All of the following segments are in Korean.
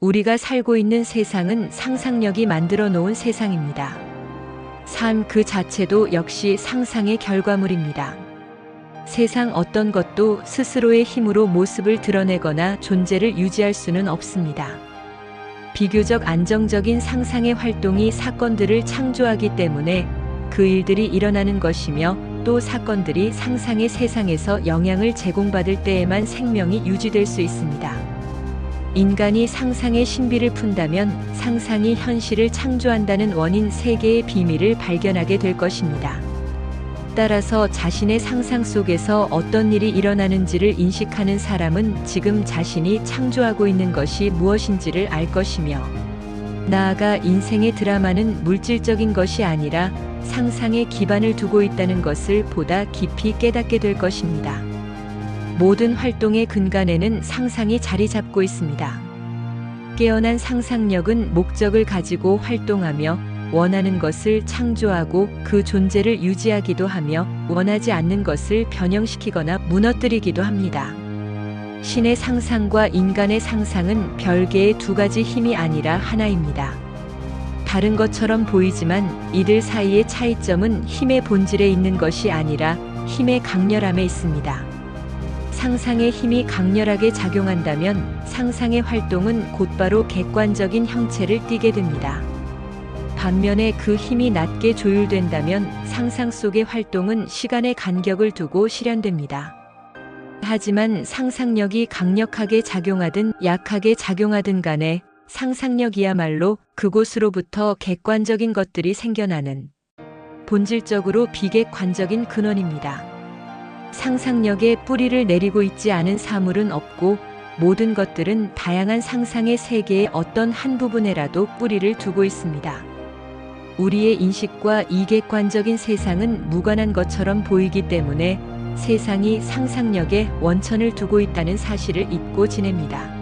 우리가 살고 있는 세상은 상상력이 만들어 놓은 세상입니다. 삶 그 자체도 역시 상상의 결과물입니다. 세상 어떤 것도 스스로의 힘으로 모습을 드러내거나 존재를 유지할 수는 없습니다. 비교적 안정적인 상상의 활동이 사건들을 창조하기 때문에 그 일들이 일어나는 것이며, 또 사건들이 상상의 세상에서 영향을 제공받을 때에만 생명이 유지될 수 있습니다. 인간이 상상의 신비를 푼다면 상상이 현실을 창조한다는 원인 세계의 비밀을 발견하게 될 것입니다. 따라서 자신의 상상 속에서 어떤 일이 일어나는지를 인식하는 사람은 지금 자신이 창조하고 있는 것이 무엇인지를 알 것이며, 나아가 인생의 드라마는 물질적인 것이 아니라 상상에 기반을 두고 있다는 것을 보다 깊이 깨닫게 될 것입니다. 모든 활동의 근간에는 상상이 자리 잡고 있습니다. 깨어난 상상력은 목적을 가지고 활동하며 원하는 것을 창조하고 그 존재를 유지하기도 하며, 원하지 않는 것을 변형시키거나 무너뜨리기도 합니다. 신의 상상과 인간의 상상은 별개의 두 가지 힘이 아니라 하나입니다. 다른 것처럼 보이지만 이들 사이의 차이점은 힘의 본질에 있는 것이 아니라 힘의 강렬함에 있습니다. 상상의 힘이 강렬하게 작용한다면 상상의 활동은 곧바로 객관적인 형체를 띠게 됩니다. 반면에 그 힘이 낮게 조율된다면 상상 속의 활동은 시간의 간격을 두고 실현됩니다. 하지만 상상력이 강력하게 작용하든 약하게 작용하든 간에 상상력이야말로 그곳으로부터 객관적인 것들이 생겨나는 본질적으로 비객관적인 근원입니다. 상상력에 뿌리를 내리고 있지 않은 사물은 없고, 모든 것들은 다양한 상상의 세계의 어떤 한 부분에라도 뿌리를 두고 있습니다. 우리의 인식과 이객관적인 세상은 무관한 것처럼 보이기 때문에 세상이 상상력에 원천을 두고 있다는 사실을 잊고 지냅니다.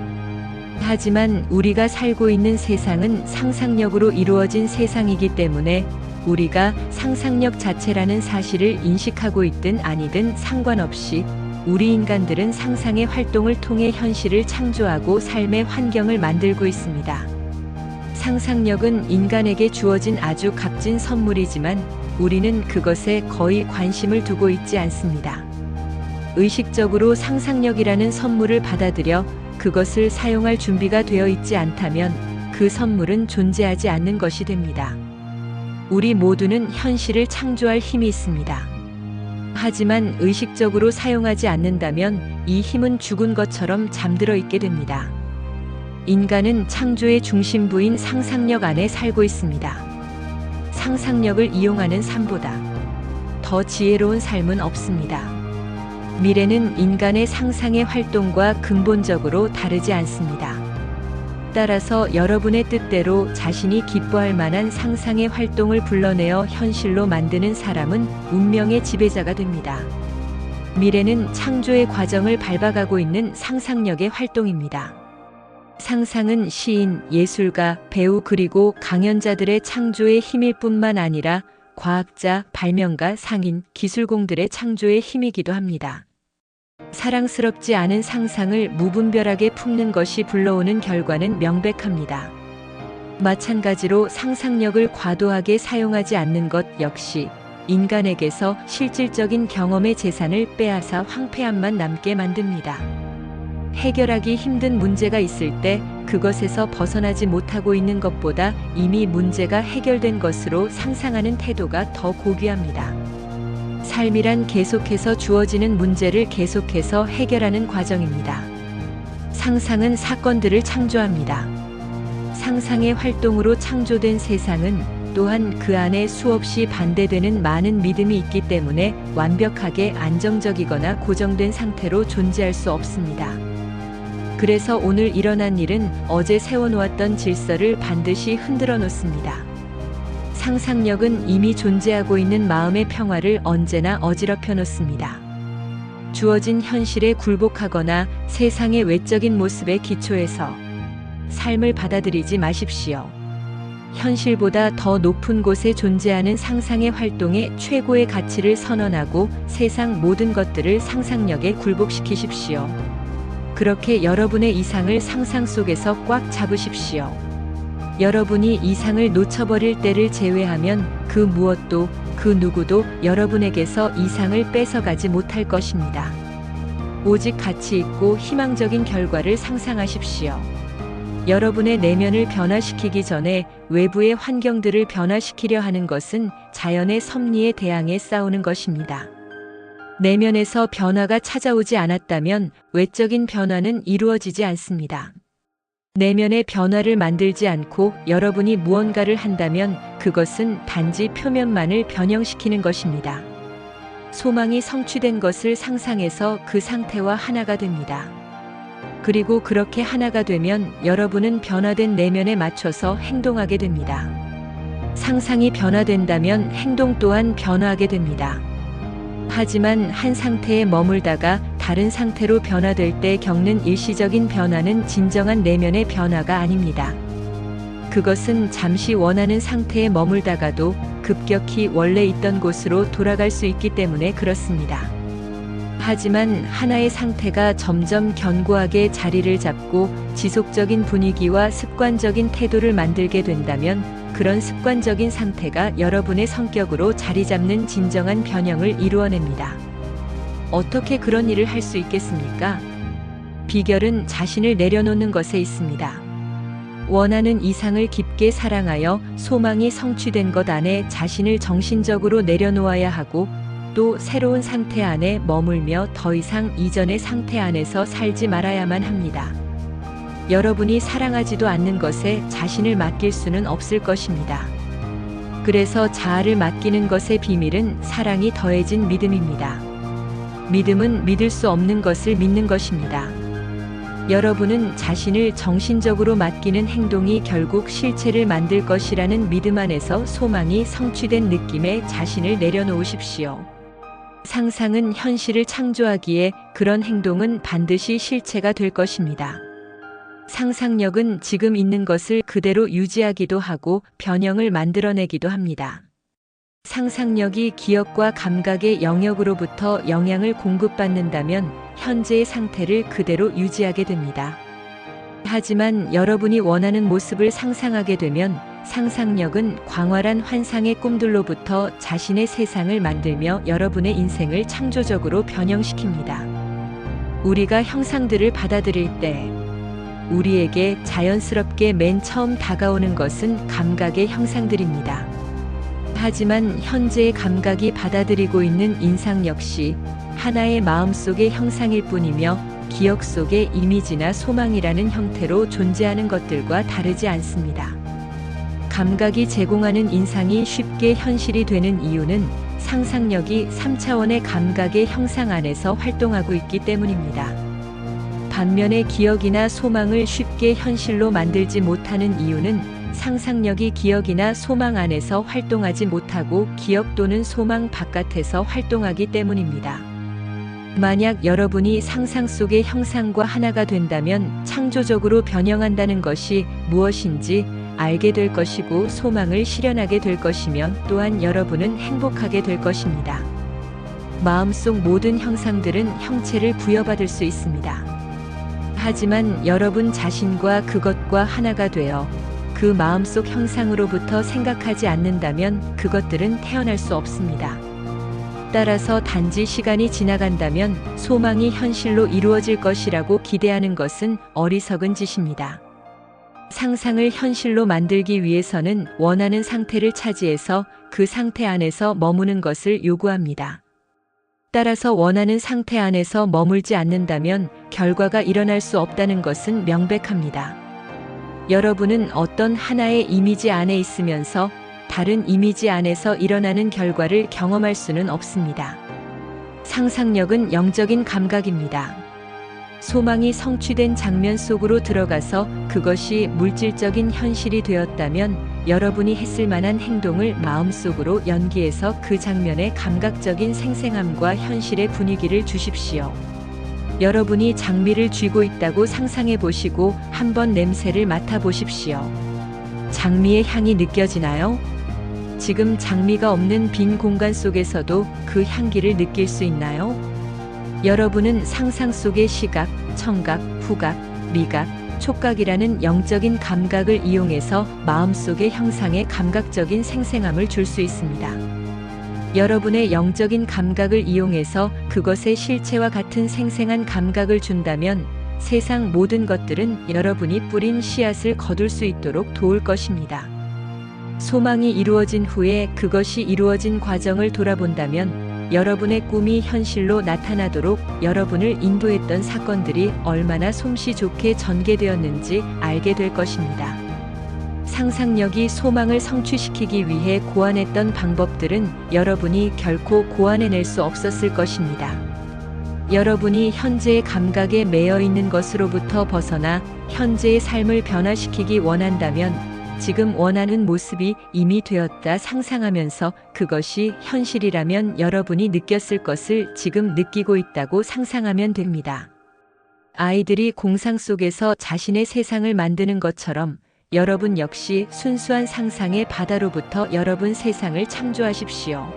하지만 우리가 살고 있는 세상은 상상력으로 이루어진 세상이기 때문에 우리가 상상력 자체라는 사실을 인식하고 있든 아니든 상관없이 우리 인간들은 상상의 활동을 통해 현실을 창조하고 삶의 환경을 만들고 있습니다. 상상력은 인간에게 주어진 아주 값진 선물이지만 우리는 그것에 거의 관심을 두고 있지 않습니다. 의식적으로 상상력이라는 선물을 받아들여 그것을 사용할 준비가 되어 있지 않다면 그 선물은 존재하지 않는 것이 됩니다. 우리 모두는 현실을 창조할 힘이 있습니다. 하지만 의식적으로 사용하지 않는다면 이 힘은 죽은 것처럼 잠들어 있게 됩니다. 인간은 창조의 중심부인 상상력 안에 살고 있습니다. 상상력을 이용하는 삶보다 더 지혜로운 삶은 없습니다. 미래는 인간의 상상의 활동과 근본적으로 다르지 않습니다. 따라서 여러분의 뜻대로 자신이 기뻐할 만한 상상의 활동을 불러내어 현실로 만드는 사람은 운명의 지배자가 됩니다. 미래는 창조의 과정을 밟아가고 있는 상상력의 활동입니다. 상상은 시인, 예술가, 배우 그리고 강연자들의 창조의 힘일 뿐만 아니라 과학자, 발명가, 상인, 기술공들의 창조의 힘이기도 합니다. 사랑스럽지 않은 상상을 무분별하게 품는 것이 불러오는 결과는 명백합니다. 마찬가지로 상상력을 과도하게 사용하지 않는 것 역시 인간에게서 실질적인 경험의 재산을 빼앗아 황폐함만 남게 만듭니다. 해결하기 힘든 문제가 있을 때 그것에서 벗어나지 못하고 있는 것보다 이미 문제가 해결된 것으로 상상하는 태도가 더 고귀합니다. 삶이란 계속해서 주어지는 문제를 계속해서 해결하는 과정입니다. 상상은 사건들을 창조합니다. 상상의 활동으로 창조된 세상은 또한 그 안에 수없이 반대되는 많은 믿음이 있기 때문에 완벽하게 안정적이거나 고정된 상태로 존재할 수 없습니다. 그래서 오늘 일어난 일은 어제 세워놓았던 질서를 반드시 흔들어 놓습니다. 상상력은 이미 존재하고 있는 마음의 평화를 언제나 어지럽혀 놓습니다. 주어진 현실에 굴복하거나 세상의 외적인 모습에 기초해서 삶을 받아들이지 마십시오. 현실보다 더 높은 곳에 존재하는 상상의 활동에 최고의 가치를 선언하고 세상 모든 것들을 상상력에 굴복시키십시오. 그렇게 여러분의 이상을 상상 속에서 꽉 잡으십시오. 여러분이 이상을 놓쳐버릴 때를 제외하면 그 무엇도, 그 누구도 여러분에게서 이상을 뺏어가지 못할 것입니다. 오직 가치 있고 희망적인 결과를 상상하십시오. 여러분의 내면을 변화시키기 전에 외부의 환경들을 변화시키려 하는 것은 자연의 섭리에 대항해 싸우는 것입니다. 내면에서 변화가 찾아오지 않았다면 외적인 변화는 이루어지지 않습니다. 내면의 변화를 만들지 않고 여러분이 무언가를 한다면 그것은 단지 표면만을 변형시키는 것입니다. 소망이 성취된 것을 상상해서 그 상태와 하나가 됩니다. 그리고 그렇게 하나가 되면 여러분은 변화된 내면에 맞춰서 행동하게 됩니다. 상상이 변화된다면 행동 또한 변화하게 됩니다. 하지만 한 상태에 머물다가 다른 상태로 변화될 때 겪는 일시적인 변화는 진정한 내면의 변화가 아닙니다. 그것은 잠시 원하는 상태에 머물다가도 급격히 원래 있던 곳으로 돌아갈 수 있기 때문에 그렇습니다. 하지만 하나의 상태가 점점 견고하게 자리를 잡고 지속적인 분위기와 습관적인 태도를 만들게 된다면 그런 습관적인 상태가 여러분의 성격으로 자리 잡는 진정한 변형을 이루어냅니다. 어떻게 그런 일을 할 수 있겠습니까? 비결은 자신을 내려놓는 것에 있습니다. 원하는 이상을 깊게 사랑하여 소망이 성취된 것 안에 자신을 정신적으로 내려놓아야 하고 또 새로운 상태 안에 머물며 더 이상 이전의 상태 안에서 살지 말아야만 합니다. 여러분이 사랑하지도 않는 것에 자신을 맡길 수는 없을 것입니다. 그래서 자아를 맡기는 것의 비밀은 사랑이 더해진 믿음입니다. 믿음은 믿을 수 없는 것을 믿는 것입니다. 여러분은 자신을 정신적으로 맡기는 행동이 결국 실체를 만들 것이라는 믿음 안에서 소망이 성취된 느낌에 자신을 내려놓으십시오. 상상은 현실을 창조하기에 그런 행동은 반드시 실체가 될 것입니다. 상상력은 지금 있는 것을 그대로 유지하기도 하고 변형을 만들어내기도 합니다. 상상력이 기억과 감각의 영역으로부터 영향을 공급받는다면 현재의 상태를 그대로 유지하게 됩니다. 하지만 여러분이 원하는 모습을 상상하게 되면 상상력은 광활한 환상의 꿈들로부터 자신의 세상을 만들며 여러분의 인생을 창조적으로 변형시킵니다. 우리가 형상들을 받아들일 때 우리에게 자연스럽게 맨 처음 다가오는 것은 감각의 형상들입니다. 하지만 현재의 감각이 받아들이고 있는 인상 역시 하나의 마음속의 형상일 뿐이며 기억 속의 이미지나 소망이라는 형태로 존재하는 것들과 다르지 않습니다. 감각이 제공하는 인상이 쉽게 현실이 되는 이유는 상상력이 3차원의 감각의 형상 안에서 활동하고 있기 때문입니다. 반면에 기억이나 소망을 쉽게 현실로 만들지 못하는 이유는 상상력이 기억이나 소망 안에서 활동하지 못하고 기억 또는 소망 바깥에서 활동하기 때문입니다. 만약 여러분이 상상 속의 형상과 하나가 된다면 창조적으로 변형한다는 것이 무엇인지 알게 될 것이고 소망을 실현하게 될 것이며 또한 여러분은 행복하게 될 것입니다. 마음속 모든 형상들은 형체를 부여받을 수 있습니다. 하지만 여러분 자신과 그것과 하나가 되어 그 마음속 형상으로부터 생각하지 않는다면 그것들은 태어날 수 없습니다. 따라서 단지 시간이 지나간다면 소망이 현실로 이루어질 것이라고 기대하는 것은 어리석은 짓입니다. 상상을 현실로 만들기 위해서는 원하는 상태를 차지해서 그 상태 안에서 머무는 것을 요구합니다. 따라서 원하는 상태 안에서 머물지 않는다면 결과가 일어날 수 없다는 것은 명백합니다. 여러분은 어떤 하나의 이미지 안에 있으면서 다른 이미지 안에서 일어나는 결과를 경험할 수는 없습니다. 상상력은 영적인 감각입니다. 소망이 성취된 장면 속으로 들어가서 그것이 물질적인 현실이 되었다면 여러분이 했을 만한 행동을 마음속으로 연기해서 그 장면의 감각적인 생생함과 현실의 분위기를 주십시오. 여러분이 장미를 쥐고 있다고 상상해 보시고 한번 냄새를 맡아 보십시오. 장미의 향이 느껴지나요? 지금 장미가 없는 빈 공간 속에서도 그 향기를 느낄 수 있나요? 여러분은 상상 속의 시각, 청각, 후각, 미각, 촉각이라는 영적인 감각을 이용해서 마음속의 형상에 감각적인 생생함을 줄 수 있습니다. 여러분의 영적인 감각을 이용해서 그것의 실체와 같은 생생한 감각을 준다면 세상 모든 것들은 여러분이 뿌린 씨앗을 거둘 수 있도록 도울 것입니다. 소망이 이루어진 후에 그것이 이루어진 과정을 돌아본다면 여러분의 꿈이 현실로 나타나도록 여러분을 인도했던 사건들이 얼마나 솜씨 좋게 전개되었는지 알게 될 것입니다. 상상력이 소망을 성취시키기 위해 고안했던 방법들은 여러분이 결코 고안해낼 수 없었을 것입니다. 여러분이 현재의 감각에 매여 있는 것으로부터 벗어나 현재의 삶을 변화시키기 원한다면 지금 원하는 모습이 이미 되었다 상상하면서 그것이 현실이라면 여러분이 느꼈을 것을 지금 느끼고 있다고 상상하면 됩니다. 아이들이 공상 속에서 자신의 세상을 만드는 것처럼 여러분 역시 순수한 상상의 바다로부터 여러분 세상을 창조하십시오.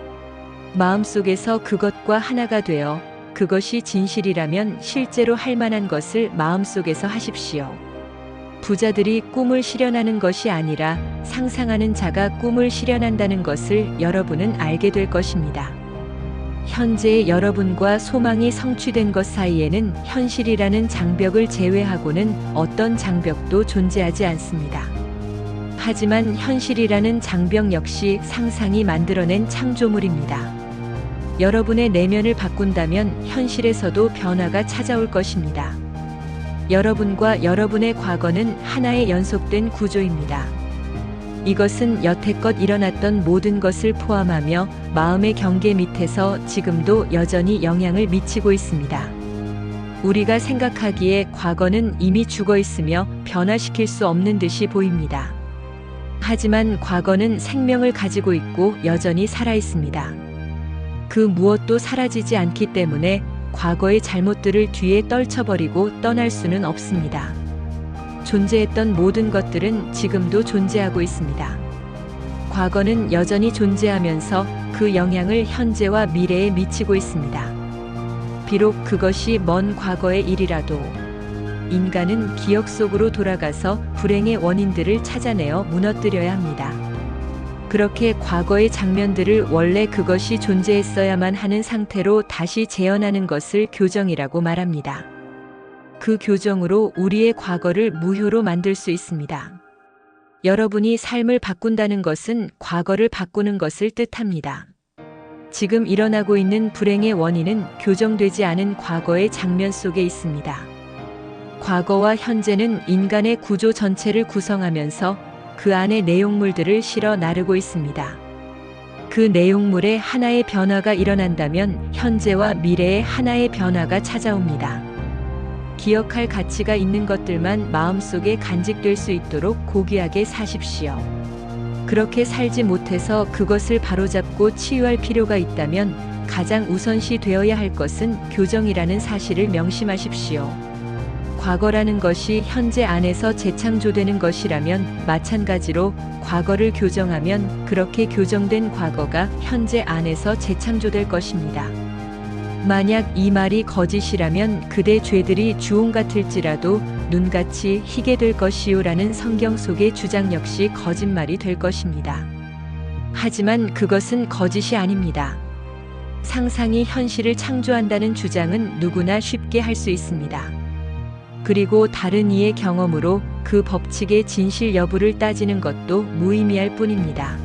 마음속에서 그것과 하나가 되어 그것이 진실이라면 실제로 할 만한 것을 마음속에서 하십시오. 부자들이 꿈을 실현하는 것이 아니라 상상하는 자가 꿈을 실현한다는 것을 여러분은 알게 될 것입니다. 현재의 여러분과 소망이 성취된 것 사이에는 현실이라는 장벽을 제외하고는 어떤 장벽도 존재하지 않습니다. 하지만 현실이라는 장벽 역시 상상이 만들어낸 창조물입니다. 여러분의 내면을 바꾼다면 현실에서도 변화가 찾아올 것입니다. 여러분과 여러분의 과거는 하나의 연속된 구조입니다. 이것은 여태껏 일어났던 모든 것을 포함하며 마음의 경계 밑에서 지금도 여전히 영향을 미치고 있습니다. 우리가 생각하기에 과거는 이미 죽어 있으며 변화시킬 수 없는 듯이 보입니다. 하지만 과거는 생명을 가지고 있고 여전히 살아 있습니다. 그 무엇도 사라지지 않기 때문에 과거의 잘못들을 뒤에 떨쳐버리고 떠날 수는 없습니다. 존재했던 모든 것들은 지금도 존재하고 있습니다. 과거는 여전히 존재하면서 그 영향을 현재와 미래에 미치고 있습니다. 비록 그것이 먼 과거의 일이라도 인간은 기억 속으로 돌아가서 불행의 원인들을 찾아내어 무너뜨려야 합니다. 그렇게 과거의 장면들을 원래 그것이 존재했어야만 하는 상태로 다시 재현하는 것을 교정이라고 말합니다. 그 교정으로 우리의 과거를 무효로 만들 수 있습니다. 여러분이 삶을 바꾼다는 것은 과거를 바꾸는 것을 뜻합니다. 지금 일어나고 있는 불행의 원인은 교정되지 않은 과거의 장면 속에 있습니다. 과거와 현재는 인간의 구조 전체를 구성하면서 그 안에 내용물들을 실어 나르고 있습니다. 그 내용물에 하나의 변화가 일어난다면 현재와 미래에 하나의 변화가 찾아옵니다. 기억할 가치가 있는 것들만 마음속에 간직될 수 있도록 고귀하게 사십시오. 그렇게 살지 못해서 그것을 바로잡고 치유할 필요가 있다면 가장 우선시 되어야 할 것은 교정이라는 사실을 명심하십시오. 과거라는 것이 현재 안에서 재창조되는 것이라면 마찬가지로 과거를 교정하면 그렇게 교정된 과거가 현재 안에서 재창조될 것입니다. 만약 이 말이 거짓이라면 그대 죄들이 주홍 같을지라도 눈같이 희게 될 것이요라는 성경 속의 주장 역시 거짓말이 될 것입니다. 하지만 그것은 거짓이 아닙니다. 상상이 현실을 창조한다는 주장은 누구나 쉽게 할 수 있습니다. 그리고 다른 이의 경험으로 그 법칙의 진실 여부를 따지는 것도 무의미할 뿐입니다.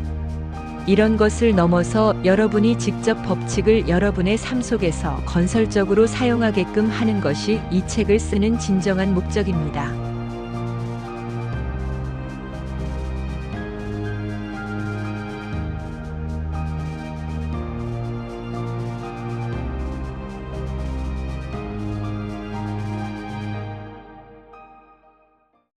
이런 것을 넘어서 여러분이 직접 법칙을 여러분의 삶 속에서 건설적으로 사용하게끔 하는 것이 이 책을 쓰는 진정한 목적입니다.